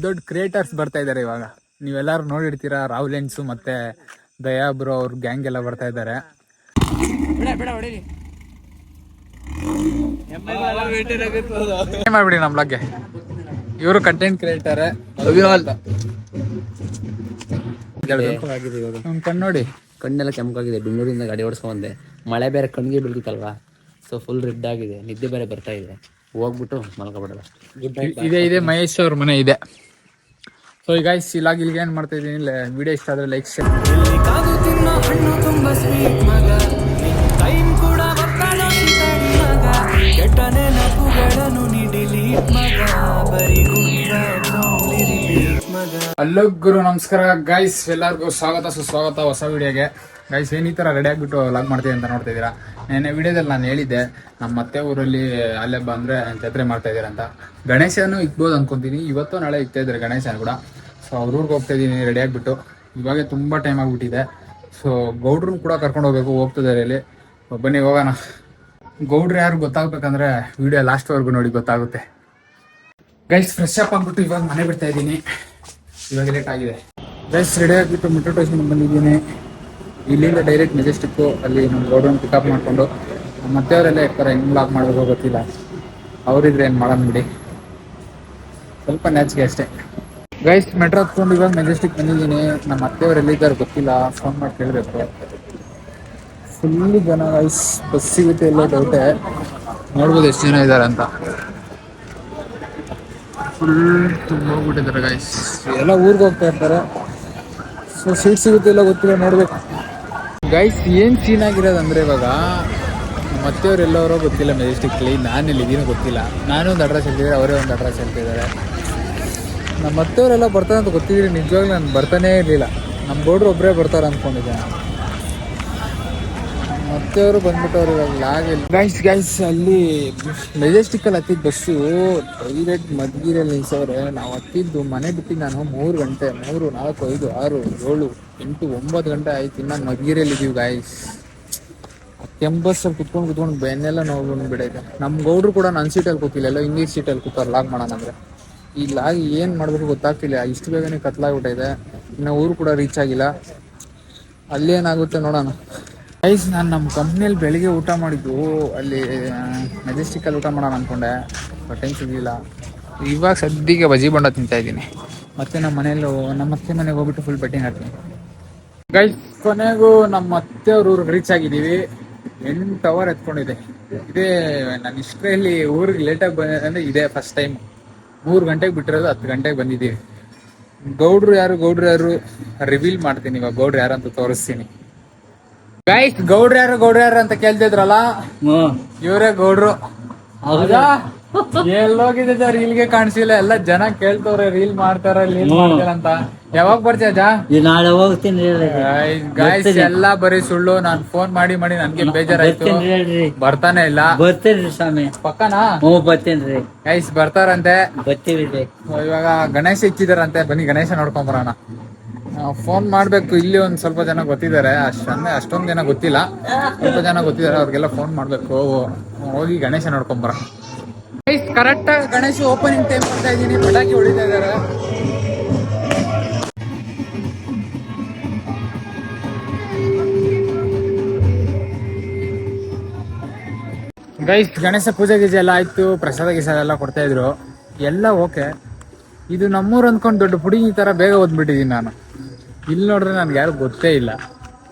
ದೊಡ್ಡ ಕ್ರಿಯೇಟರ್ಸ್ ಬರ್ತಾ ಇದಾರೆ ಇವಾಗ. ನೀವೆಲ್ಲರೂ ನೋಡಿರ್ತೀರಾ, ರಾಹುಲೆನ್ಸು ಮತ್ತೆ ದಯಾ ಬ್ರೋ ಅವ್ರ ಗ್ಯಾಂಗ್ ಎಲ್ಲ ಬರ್ತಾ ಇದ್ದಾರೆ. ಮಾಡ್ಬಿಡಿ ನಮ್ ಬ್ಲಾಗ್ಗೆ. ಇವರು ಕಂಟೆಂಟ್ ಕ್ರಿಯೇಟರ್ ಕಣ್ಣು ಕಣ್ಣೆಲ್ಲ ಕೆಂಪಾಗಿದೆ. ಬೆಂಗಳೂರಿಂದ ಗಾಡಿ ಓಡಿಸ್ಕೊಂಡ್ ಬಂದೆ. ಮಳೆ ಬೇರೆ ಕಣ್ಣಿಗೆ ಬೀಳ್ತಿತ್ತಲ್ವಾ, ಸೊ ಫುಲ್ ರೆಡ್ ಆಗಿದೆ. ನಿದ್ದೆ ಬೇರೆ ಬರ್ತಾ ಇದೆ. ಹೋಗ್ಬಿಟ್ಟು ಮಲ್ಕೊಬಿಡಲ್ಲ. ಇದೆ ಮಹೇಶ್ ಅವ್ರ ಮನೆ ಇದೆ. ಸೊ ಈಗ ಇಲ್ಲಿಗೆ ಏನ್ ಮಾಡ್ತಾ ಇದೀನಿ, ವಿಡಿಯೋ ಇಷ್ಟ ಆದ್ರೆ ಲೈಕ್ ಶೇರ್. ಹಲೋ ಗುರು, ನಮಸ್ಕಾರ ಗೈಸ್, ಎಲ್ಲರಿಗೂ ಸ್ವಾಗತ ಸುಸ್ವಾಗತ ಹೊಸ ವಿಡಿಯೋಗೆ. ಗೈಸ್ ಏನ್ ಈ ತರ ರೆಡಿ ಆಗ್ಬಿಟ್ಟು ಲಾಗ್ ಮಾಡ್ತೀವಿ ಅಂತ ನೋಡ್ತಾ ಇದೀರಾ. ನೆನ್ನೆ ವಿಡಿಯೋದಲ್ಲಿ ನಾನು ಹೇಳಿದ್ದೆ ನಮ್ಮ ಮತ್ತೆ ಊರಲ್ಲಿ ಅಲ್ಲೇ ಬಂದ್ರೆ ಜಾತ್ರೆ ಮಾಡ್ತಾ ಇದೀರ ಅಂತ. ಗಣೇಶನು ಇಕ್ಬೋದು ಅನ್ಕೊಂತೀನಿ, ಇವತ್ತು ನಾಳೆ ಇಕ್ತಾ ಇದ್ದಾರೆ ಗಣೇಶನ ಕೂಡ. ಸೊ ಅವ್ರ ಊರಿಗೆ ಹೋಗ್ತಾ ಇದೀನಿ ರೆಡಿ ಆಗ್ಬಿಟ್ಟು. ಇವಾಗ ತುಂಬಾ ಟೈಮ್ ಆಗ್ಬಿಟ್ಟಿದೆ. ಸೊ ಗೌಡ್ರನ್ನ ಕೂಡ ಕರ್ಕೊಂಡು ಹೋಗ್ಬೇಕು, ಹೋಗ್ತಿದ್ದಾರೆ ಇಲ್ಲಿ. ಬನ್ನಿ ಹೋಗೋಣ. ಗೌಡ್ರು ಯಾರು ಗೊತ್ತಾಗ್ಬೇಕಂದ್ರೆ ವಿಡಿಯೋ ಲಾಸ್ಟ್ ವರ್ಗು ನೋಡಿ ಗೊತ್ತಾಗುತ್ತೆ. ಗೈಸ್ ಫ್ರೆಶ್ ಅಪ್ ಆಗ್ಬಿಟ್ಟು ಇವಾಗ ಮನೆ ಬಿಡ್ತಾ ಇದ್ದೀನಿ. ಇವಾಗ ಲೇಟ್ ಆಗಿದೆ ಗೈಸ್. ರೆಡಿ ಆಗಿಬಿಟ್ಟು ಮೆಟ್ರೋ ಸ್ಟೇಷನ್ ಬಂದಿದ್ದೀನಿ. ಇಲ್ಲಿಂದ ಡೈರೆಕ್ಟ್ ಮೆಜೆಸ್ಟಿಕ್ಕು, ಅಲ್ಲಿ ನಮ್ಮ ಗೌಡ್ರನ್ನ ಪಿಕಪ್ ಮಾಡಿಕೊಂಡು ಮತ್ತೆ ಅವರೆಲ್ಲ ಇರ್ತಾರೆ. ಹೆಂಗ್ ಲಾಕ್ ಮಾಡಬೇಕು ಗೊತ್ತಿಲ್ಲ, ಅವರಿದ್ರೆ ಏನು ಮಾಡೋಣ ಬಿಡಿ, ಸ್ವಲ್ಪ ನ್ಯಾಚಿಗೆ ಅಷ್ಟೇ. ಗೈಸ್ ಮೆಟ್ರೋ ಹತ್ಕೊಂಡು ಇವಾಗ ಮೆಜೆಸ್ಟಿಕ್ ಬಂದಿದ್ದೀನಿ. ನಮ್ಮ ಅತ್ತೆಯವ್ರು ಎಲ್ಲಿದ್ದಾರೆ ಗೊತ್ತಿಲ್ಲ, ಫೋನ್ ಮಾಡಿ ಕೇಳಬೇಕು. ಫುಲ್ಲು ಜನ ಗೈಸ್, ಬಸ್ ಸಿಗುತ್ತೆ ಎಲ್ಲೋ ಡೌಟೆ. ನೋಡ್ಬೋದು ಎಷ್ಟು ಜನ ಇದ್ದಾರೆ ಅಂತ. ಫುಲ್ ತುಂಬ ಹೋಗ್ಬಿಟ್ಟಿದ್ದಾರೆ ಗೈಸ್, ಎಲ್ಲ ಊರಿಗೆ ಹೋಗ್ತಾ ಇರ್ತಾರೆ. ಸೊ ಸೀಟ್ ಸಿಗುತ್ತೆ ಇಲ್ಲ ಗೊತ್ತಿಲ್ಲ, ನೋಡ್ಬೇಕು ಗೈಸ್. ಏನು ಸೀನ್ ಆಗಿರೋದಂದ್ರೆ ಇವಾಗ ಮತ್ತೆಯವ್ರು ಎಲ್ಲವರೋ ಗೊತ್ತಿಲ್ಲ ಮೆಜೆಸ್ಟಿಕ್ಲಿ, ನಾನು ಎಲ್ಲಿದ್ದೀನೋ ಗೊತ್ತಿಲ್ಲ. ನಾನು ಒಂದು ಅಡ್ರೆಸ್ ಹೇಳ್ತಿದ್ದಾರೆ, ಅವರೇ ಒಂದು ಅಡ್ರೆಸ್ ಹೇಳ್ತಿದ್ದಾರೆ. ನಮ್ಮ ಮತ್ತೆಯವರೆಲ್ಲ ಬರ್ತಾರೆ ಅಂತ ಗೊತ್ತಿದ್ರೆ ನಿಜವಾಗ್ಲೂ ನಾನು ಬರ್ತಾನೇ ಇರಲಿಲ್ಲ. ನಮ್ಮ ಗೌಡ್ರು ಒಬ್ಬರೇ ಬರ್ತಾರೆ ಅಂದ್ಕೊಂಡಿದ್ದೆ. ಮತ್ತೆಯವರು ಬಂದ್ಬಿಟ್ಟವ್ರು ಇವಾಗ ಲಾಗಿಲ್ಲ. ಗೈಸ್ ಅಲ್ಲಿ ಮೆಜೆಸ್ಟಿಕ್ಕಲ್ಲಿ ಹತ್ತಿದ್ದು ಬಸ್ಸು ಡೈರೆಕ್ಟ್ ಮಧುಗಿರಿಯಲ್ಲಿ ನಿಲ್ಸವ್ರೆ. ನಾವು ಹತ್ತಿದ್ದು ಮನೆ ಬಿಟ್ಟಿದ್ದು ನಾನು 3 ಗಂಟೆ, 3, 4, 5, 6, 7, 8, 9 ಗಂಟೆ ಆಯ್ತು. ಇನ್ನು ಮಧುಗಿರಿಯಲ್ಲಿ ಇದ್ದೀವಿ ಗೈಸ್. ಕೆಂಬಸ್ಸಲ್ಲಿ ಕುತ್ಕೊಂಡು ಬೆನ್ನೆಲ್ಲ ನೋವು ಬಿಡೈತೆ. ನಮ್ಮ ಗೌಡ್ರು ಕೂಡ ನನ್ನ ಸೀಟಲ್ಲಿ ಕೂತಿಲ್ಲ, ಎಲ್ಲೋ ಇಂಗ್ಲೀಷ್ ಸೀಟಲ್ಲಿ ಕೂತಾರೆ ಲಾಗ್ ಮಾಡೋಣ ಅಂದರೆ. ಈ ಲಾಗ್ ಏನು ಮಾಡಬೇಕು ಗೊತ್ತಾಗ್ತಿಲ್ಲ, ಇಷ್ಟು ಬೇಗನೆ ಕತ್ಲಾಗ್ಬಿಟ್ಟೈತೆ. ಇನ್ನು ಊರು ಕೂಡ ರೀಚ್ ಆಗಿಲ್ಲ, ಅಲ್ಲೇನಾಗುತ್ತೆ ನೋಡೋಣ. ಗೈಸ್ ನಾನು ನಮ್ಮ ಕಂಪ್ನಿಯಲ್ಲಿ ಬೆಳಿಗ್ಗೆ ಊಟ ಮಾಡಿದ್ದು, ಅಲ್ಲಿ ಮೆಜೆಸ್ಟಿಕ್ಕಲ್ಲಿ ಊಟ ಮಾಡೋಣ ಅಂದ್ಕೊಂಡೆ, ಬಟ್ ಟೈಮ್ ಸಿಗಲಿಲ್ಲ. ಇವಾಗ ಸದ್ಯಕ್ಕೆ ಬಜ್ಜಿ ಬೋಂಡ ತಿಂತಾ ಇದ್ದೀನಿ. ಮತ್ತೆ ನಮ್ಮ ಮನೆಯಲ್ಲೂ ನಮ್ಮ ಅತ್ತೆ ಮನೆಗೆ ಹೋಗ್ಬಿಟ್ಟು ಫುಲ್ ಬೆಟ್ಟಿಂಗ್ ಹಾಕ್ತೀನಿ. ಗೈಸ್ ಕೊನೆಗೂ ನಮ್ಮ ಅತ್ತೆಯವ್ರ ಊರಿಗೆ ರೀಚ್ ಆಗಿದ್ದೀವಿ. 8 ಅವರ್ ಎತ್ಕೊಂಡಿದೆ. ಇದೇ ನನ್ನ ಹಿಸ್ಟ್ರಿಯಲ್ಲಿ ಊರಿಗೆ ಲೇಟಾಗಿ ಬಂದಿದೆ ಅಂದರೆ ಇದೇ ಫಸ್ಟ್ ಟೈಮ್. 3 ಗಂಟೆಗೆ ಬಿಟ್ಟಿರೋದು, 10 ಗಂಟೆಗೆ ಬಂದಿದ್ದೀವಿ. ಗೌಡ್ರು ಯಾರು ರಿವೀಲ್ ಮಾಡ್ತೀನಿ ಇವಾಗ. ಗೌಡ್ರು ಯಾರು ಅಂತ ತೋರಿಸ್ತೀನಿ. ಗೈಸ್ ಗೌಡ್ರು ಯಾರು ಅಂತ ಕೇಳ್ತಿದ್ರಲ್ಲ, ಇವರೇ ಗೌಡ್ರು. ಹೌದಾ? ಎಲ್ಲೋಗಿದೆ ರೀಲ್ಗೆ ಕಾಣಿಸಿಲ್ಲ. ಎಲ್ಲ ಜನ ಕೇಳ್ತವ್ರೆ ರೀಲ್ ಮಾಡ್ತಾರ ಅಂತ. ಯಾವಾಗ ಬರ್ತೀಯ ಅಜ್ಜ? ನಾಳೆ ಹೋಗ್ತೀನಿ. ಗೈಸ್ ಎಲ್ಲ ಬರೀ ಸುಳ್ಳು. ನಾನ್ ಫೋನ್ ಮಾಡಿ ನನ್ಗೆ ಬೇಜಾರಾಯ್ತು, ಬರ್ತಾನೆ ಇಲ್ಲ. ಬರ್ತೀರಿ ಸ್ವಾಮಿ, ಪಕ್ಕನಾ? ಬರ್ತೀನಿ ಗೈಸ್ ಬರ್ತಾರಂತೆ. ಬರ್ತೀವಿ. ಇವಾಗ ಗಣೇಶ ಇಕ್ಕಿದಾರಂತೆ, ಬನ್ನಿ ಗಣೇಶ ನೋಡ್ಕೊಂಡ್ ಬರೋಣ. ಫೋನ್ ಮಾಡ್ಬೇಕು. ಇಲ್ಲಿ ಒಂದ್ ಸ್ವಲ್ಪ ಜನ ಗೊತ್ತಿದ್ದಾರೆ, ಅಷ್ಟೊಂದ್ ಜನ ಗೊತ್ತಿಲ್ಲ, ಸ್ವಲ್ಪ ಜನ ಗೊತ್ತಿದ್ದಾರೆ. ಅವ್ರಿಗೆಲ್ಲ ಫೋನ್ ಮಾಡ್ಬೇಕು, ಹೋಗಿ ಗಣೇಶ ನೋಡ್ಕೊಂಬರ. ಕರೆಕ್ಟ್ ಗಣೇಶ ಓಪನಿಂಗ್ ಟೈಮ್ ಬರ್ತಾ ಇದ್ದೀನಿ. ಪಟಾಕಿ ಹೊಡಿತಾ ಇದಾರೆ. ಗೈಸ್ ಗಣೇಶ ಪೂಜೆ ಗೀಜೆ ಎಲ್ಲ ಆಯ್ತು, ಪ್ರಸಾದ ಗಿಸಾದ ಎಲ್ಲ ಕೊಡ್ತಾ ಇದ್ರು, ಎಲ್ಲ ಓಕೆ. ಇದು ನಮ್ಮೂರು ಅಂದ್ಕೊಂಡು ದೊಡ್ಡ ಪುಡಿಂಗ್ ಈ ತರ ಬೇಗ ಓದ್ಬಿಟ್ಟಿದ್ದೀನಿ ನಾನು. ಇಲ್ಲಿ ನೋಡ್ರೆ ನನ್ಗೆ ಯಾರು ಗೊತ್ತೇ ಇಲ್ಲ.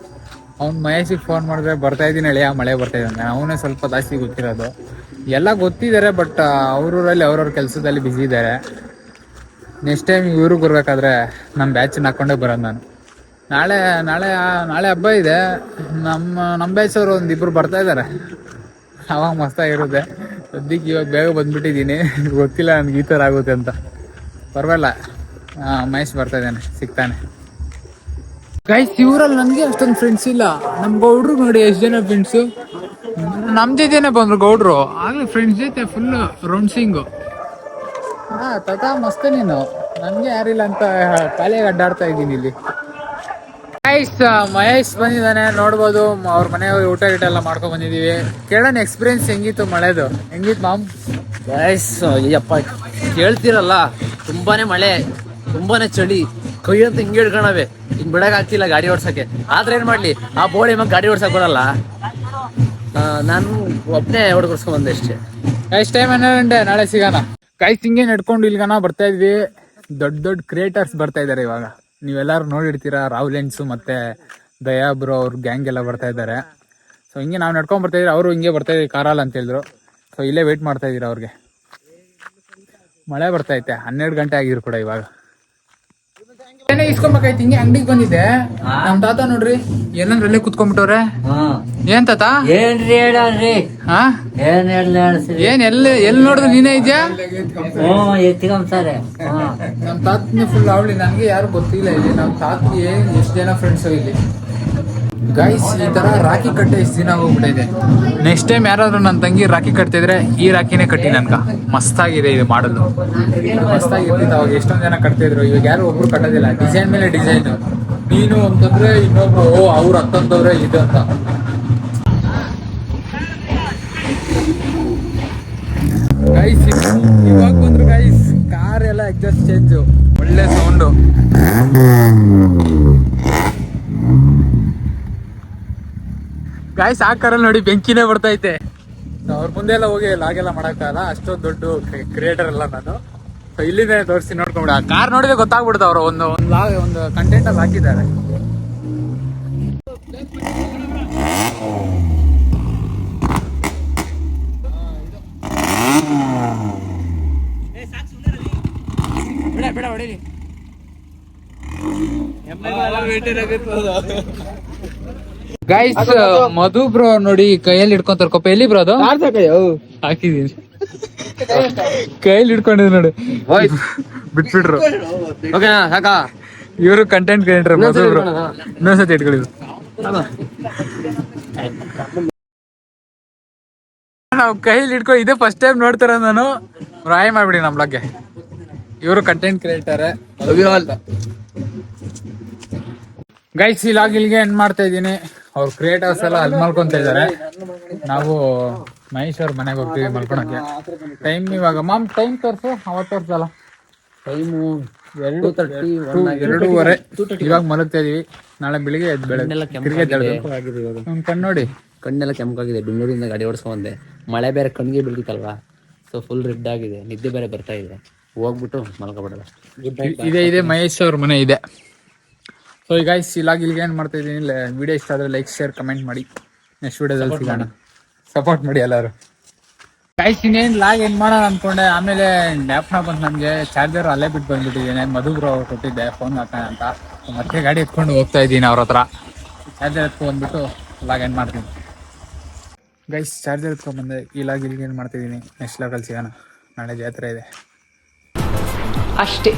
ಅವ್ನು ಮಹೇಶಿಗೆ ಫೋನ್ ಮಾಡಿದ್ರೆ ಬರ್ತಾ ಇದ್ದೀನಿ ಅಳಿಯ, ಮಳೆ ಬರ್ತಾ ಇದ್ದಾನೆ. ಅವನೇ ಸ್ವಲ್ಪ ಜಾಸ್ತಿ ಗೊತ್ತಿರೋದು. ಎಲ್ಲ ಗೊತ್ತಿದ್ದಾರೆ, ಬಟ್ ಅವ್ರೂರಲ್ಲಿ ಅವ್ರವ್ರ ಕೆಲಸದಲ್ಲಿ ಬ್ಯುಸಿ ಇದ್ದಾರೆ. ನೆಕ್ಸ್ಟ್ ಟೈಮ್ ಇವ್ರಿಗೆ ಬರ್ಬೇಕಾದ್ರೆ ನಮ್ಮ ಬ್ಯಾಚನ್ನ ಹಾಕೊಂಡೇ ಬರೋದು ನಾನು. ನಾಳೆ ಹಬ್ಬ ಇದೆ. ನಮ್ಮ ಬ್ಯಾಚ್ ಅವರು ಒಂದಿಬ್ರು ಬರ್ತಾ ಇದ್ದಾರೆ, ಅವಾಗ ಮಸ್ತಾಗಿರುತ್ತೆ. ಸದ್ಯಕ್ಕೆ ಇವಾಗ ಬೇಗ ಬಂದ್ಬಿಟ್ಟಿದ್ದೀನಿ, ಗೊತ್ತಿಲ್ಲ ನನಗೆ ಈ ಥರ ಆಗುತ್ತೆ ಅಂತ. ಪರವಾಗಿಲ್ಲ, ಮಹೇಶ್ ಬರ್ತಾ ಇದ್ದಾನೆ, ಸಿಗ್ತಾನೆ. ಗೈಸ್ ಇವರಲ್ಲಿ ನನಗೆ ಅಷ್ಟೊಂದು ಫ್ರೆಂಡ್ಸ್ ಇಲ್ಲ. ನಮ್ಮ ಗೌಡ್ರು ನೋಡಿ ಎಷ್ಟು ಜನ ಫ್ರೆಂಡ್ಸು. ನಮ್ಮ ಜೊತೆನೆ ಬಂದ್ರು ಗೌಡ್ರು, ಆಗ್ಲಿ ಫ್ರೆಂಡ್ಸ್ ಜೊತೆ ಫುಲ್ ರೌಂಡ್ಸಿಂಗು. ತಾತ ಮಸ್ತ್ ನೀನು, ನನಗೆ ಯಾರಿಲ್ಲ ಅಂತ ಖಾಲಿಯಾಗಿ ಅಡ್ಡಾಡ್ತಾ ಇದ್ದೀನಿ ಇಲ್ಲಿ. ಗೈಸ್ ಮಹೇಶ್ ಬಂದಿದ್ದಾನೆ ನೋಡ್ಬೋದು. ಅವ್ರ ಮನೆಯವ್ರು ಊಟ ಗೀಟ ಎಲ್ಲ ಮಾಡ್ಕೊಂಡ್ ಬಂದಿದೀವಿ. ಕೇಳೋಣ ಎಕ್ಸ್ಪೀರಿಯನ್ಸ್ ಹೆಂಗಿತ್ತು ಮಳೆದು, ಹೆಂಗಿತ್ತು ಮಾಮ್? ಗೈಸ್ ಅಯ್ಯಪ್ಪ ಕೇಳ್ತಿರಲ್ಲ, ತುಂಬಾನೇ ಮಳೆ, ತುಂಬಾನೇ ಚಳಿ, ಕೈ ಅಂತ ಹಿಂಗೆ ಹಿಡ್ಕೊಳವೆ, ಹಿಂಗ್ ಬಿಡಕ್ ಆಗ್ತಿಲ್ಲ ಗಾಡಿ ಓಡ್ಸಕ್ಕೆ. ಆದ್ರೆ ಏನ್ ಮಾಡ್ಲಿ, ಆ ಬೋಳಿ ಮಗ ಗಾಡಿ ಓಡ್ಸಕ್ ಬರಲ್ಲ. ನಾನು ಒಬ್ಬನೇ ಹೊಡ್ಕೊಡ್ಸ್ಕೊಂಡ್ ಬಂದೆ ಅಷ್ಟೇ. ಗೈಸ್ ಟೈಮ್ 12 ಗಂಟೆ, ನಾಳೆ ಸಿಗೋಣ. ಗೈಸ್ ಹಿಂಗೆ ನಡ್ಕೊಂಡು ಇಲ್ಗನ ಬರ್ತಾ ಇದ್ವಿ. ದೊಡ್ಡ ದೊಡ್ಡ ಕ್ರಿಯೇಟರ್ಸ್ ಬರ್ತಾ ಇದಾರೆ ಇವಾಗ, ನೀವೆಲ್ಲರೂ ನೋಡಿರ್ತೀರಾ. ರಾಹುಲೆನ್ಸು ಮತ್ತೆ ದಯಾ ಬ್ರೋ ಅವ್ರ ಗ್ಯಾಂಗ್ ಎಲ್ಲ ಬರ್ತಾ ಇದ್ದಾರೆ. ಸೊ ಹಿಂಗೆ ನಾವು ನಡ್ಕೊಂಡ್ ಬರ್ತಾ ಇದ್ರಿ, ಅವರು ಹಿಂಗೆ ಬರ್ತಾ ಇದ್ರಿ ಕಾರಲ್ಲಿ ಅಂತ ಹೇಳಿದ್ರು. ಸೊ ಇಲ್ಲೇ ವೇಟ್ ಮಾಡ್ತಾ ಇದೀರ ಅವ್ರಿಗೆ. ಮಳೆ ಬರ್ತಾ ಐತೆ, 12 ಗಂಟೆ ಆಗಿದ್ರು ಕೂಡ ಇವಾಗ. ಏನೇ ಇಸ್ಕೊಬೇಕಾಯ್ತು, ಹಿಂಗೆ ಅಂಗಡಿಗೆ ಬಂದಿದ್ದೆ. ನಮ್ ತಾತ ನೋಡ್ರಿ ಏನಂದ್ರೆ ಅಲ್ಲೇ ಕುತ್ಕೊಂಡ್ಬಿಟ್ಟವ್ರೆ. ಏನ್ ತಾತ? ಏನ್ರಿ ಹೇಳ್ರಿ? ಹಾ ಏನ್ ಏನ್ ಎಲ್ಲಿ ನೋಡಿದ್ರು ನೀನೇ ಇದ್ಯಾ? ಎತ್ತಿಕೊಂತಾರೆ. ನಮ್ ತಾತನೇ ಫುಲ್ ಅವಳಿ, ನನ್ಗೆ ಯಾರು ಗೊತ್ತಿಲ್ಲ ಇಲ್ಲಿ. ನಮ್ ತಾತಗೆ ಎಷ್ಟು ಜನ ಫ್ರೆಂಡ್ಸ್ ಇಲ್ಲಿ. ಗೈಸ್ ಈ ತರ ರಾಖಿ ಕಟ್ಟೆ ಇಷ್ಟು ದಿನ ಹೋಗ್ಬಿಟ್ಟಿದೆ. ನೆಕ್ಸ್ಟ್ ಟೈಮ್ ಯಾರಾದ್ರೂ ನನ್ನ ತಂಗಿ ರಾಖಿ ಕಟ್ತಿದ್ರೆ ಈ ರಾಖಿನೇ ಕಟ್ಟಿ ನನ್ಗ. ಮಸ್ತಾಗಿದೆ ಇದು ಮಾಡಲು, ಮಸ್ತಾಗಿರ್ತಿತ್ತು. ಅವಾಗ ಎಷ್ಟೊಂದು ಜನ ಕಟ್ತಿದ್ರು, ಇವಾಗ ಯಾರು ಒಬ್ರು ಕಟ್ಟೋದಿಲ್ಲ. ಡಿಸೈನ್ ಮೇಲೆ ಡಿಸೈನ್, ನೀನು ಅಂತಂದ್ರೆ ಇನ್ನೊಬ್ರು ಅವ್ರು ಹತ್ತಂತವ್ರೆ ಇದು ಅಂತ. ಗೈಸ್ ಇವಾಗ ಬಂದ್ರು ಗೈಸ್, ಕಾರ್ ಎಲ್ಲ ಎಕ್ಸಾಸ್ಟ್ ಚೇಂಜು, ಒಳ್ಳೆ ಸೌಂಡು. ಗಾಯ್ಸ್ ಆ ಕಾರಲ್ಲಿ ನೋಡಿ ಬೆಂಕಿನೇ ಬರ್ತೈತೆ. ಅವ್ರ ಮುಂದೆ ಎಲ್ಲ ಹೋಗಿ ಲಾಗೆಲ್ಲ ಮಾಡಕ್ಕಾಗಲ್ಲ, ಅಷ್ಟೊಂದು ದೊಡ್ಡ ಕ್ರಿಯೇಟರ್ ಅಲ್ಲ ನಾನು. ಸೊ ಇಲ್ಲಿಂದ ತೋರಿಸಿ ನೋಡ್ಕೊಂಬಿಡ. ಆ ಕಾರ್ ನೋಡಿದ್ರೆ ಗೊತ್ತಾಗ್ಬಿಡ್ತಾವ ಅವರು ಒಂದು ಕಂಟೆಂಟ್ ಅಲ್ಲಿ ಹಾಕಿದ್ದಾರೆ. ಗೈಸ್ ಮಧು ಬ್ರೋ ನೋಡಿ ಕೈಯಲ್ಲಿ ಹಿಡ್ಕೊಂತಾರ ಕೊಪ್ಪ. ಎಲ್ಲಿ ಬ್ರೋ ಅದು? ಹಾಕಿದೀನಿ, ಕೈಯಲ್ಲಿ ಹಿಡ್ಕೊಂಡಿದ್ ನೋಡಿ, ಬಿಟ್ಬಿಟ್ರು. ಇವರು ಕಂಟೆಂಟ್ ಕ್ರಿಯೇಟರ್ ಮಧು ಬ್ರೋ. ಇನ್ನೊಂದ್ಸತಿ ಇಟ್ಕೊಂಡಿದ್ರು. ನಾವು ಕೈಯಲ್ಲಿ ಹಿಡ್ಕೊಂಡು ಇದೇ ಫಸ್ಟ್ ಟೈಮ್ ನೋಡ್ತಾರ ನಾನು. ರಾಯ್ ಮಾಡ್ಬಿಡಿ ನಮ್ ಬ್ಲಾಗ್ಗೆ. ಇವರು ಕಂಟೆಂಟ್ ಕ್ರಿಯೇಟರ್. ಗೈಸ್ ಇಲ್ಲಿಗೆ ಎಂಡ್ ಮಾಡ್ತಾ ಇದೀನಿ. ಅವ್ರ ಕ್ರಿಯೇಟರ್ಸ್ ಎಲ್ಲ ಅಲ್ಲಿ ಮಲ್ಕೊಂತ ಇದಾರೆ. ನಾವು ಮಹೇಶ್ ಅವ್ರ ಮನೆಗೆ ಹೋಗ್ತೀವಿ ಮಲ್ಕೊಳಕ್ಕೆ. ಟೈಮ್ ಇವಾಗ ಮಾಮ್ ಟೈಮ್ ತೋರ್ಸು, ಅವತ್ತು ತೋರ್ಸಲ್ಲ. ಟೈಮು 2:30 ಇವಾಗ ಮಲಗ್ತಾ ಇದೀವಿ. ನಾಳೆ ಬೆಳಿಗ್ಗೆ ಕಣ್ಣು ನೋಡಿ, ಕಣ್ಣೆಲ್ಲ ಕೆಂಪಾಗಿದೆ. ಬೆಂಗಳೂರಿಂದ ಗಾಡಿ ಓಡಿಸ್ಕೊಂಡ್ ಬಂದೆ. ಮಳೆ ಬೇರೆ ಕಣ್ಣಿಗೆ ಬೀಳ್ತಿತ್ತಲ್ವಾ, ಸೊ ಫುಲ್ ರೆಡ್ ಆಗಿದೆ, ನಿದ್ದೆ ಬೇರೆ ಬರ್ತಾ ಇದೆ. ಹೋಗ್ಬಿಟ್ಟು ಮಲ್ಕೊಬಿಡಲ್ಲ. ಇದೆ ಮಹೇಶ್ ಅವ್ರ ಮನೆ ಇದೆ. ಸೊ ಈಗ ಇಲ್ಲಿಗೆ ಏನು ಮಾಡ್ತಾ ಇದ್ದೀನಿ. ವಿಡಿಯೋ ಇಷ್ಟ ಆದರೆ ಲೈಕ್ ಶೇರ್ ಕಮೆಂಟ್ ಮಾಡಿ. ನೆಕ್ಸ್ಟ್ ವಿಡಿಯೋದಲ್ಲಿ ಸಿಗೋಣ. ಸಪೋರ್ಟ್ ಮಾಡಿ ಎಲ್ಲರೂ. ಗೈಸ್ ಇನ್ನೇನು ಲಾಗ್ ಏನು ಮಾಡೋಣ ಅಂದ್ಕೊಂಡೆ, ಆಮೇಲೆ ಜ್ಞಾಪನ ಬಂತು ನನಗೆ. ಚಾರ್ಜರ್ ಅಲ್ಲೇ ಬಿಟ್ಟು ಬಂದ್ಬಿಟ್ಟಿದ್ದೇನೆ. ಮಧುಬ್ರು ಅವ್ರು ಕೊಟ್ಟಿದ್ದೆ ಫೋನ್ ಹಾಕೋಣ ಅಂತ. ಮತ್ತೆ ಗಾಡಿ ಎತ್ಕೊಂಡು ಹೋಗ್ತಾ ಇದ್ದೀನಿ ಅವ್ರ ಹತ್ರ. ಚಾರ್ಜರ್ ಎತ್ಕೊಂಡ್ಬಿಟ್ಟು ಲಾಗ್ ಏನು ಮಾಡ್ತೀನಿ. ಗೈಸ್ ಚಾರ್ಜರ್ ಎತ್ಕೊಂಡ್ಬಂದೆ. ಇಲ್ಲಿಗೆ ಏನು ಮಾಡ್ತಿದ್ದೀನಿ. ನೆಕ್ಸ್ಟ್ ಲಾಗಲ್ಲಿ ಸಿಗೋಣ. ನಾಳೆ ಜಾತ್ರೆ ಇದೆ ಅಷ್ಟೇ.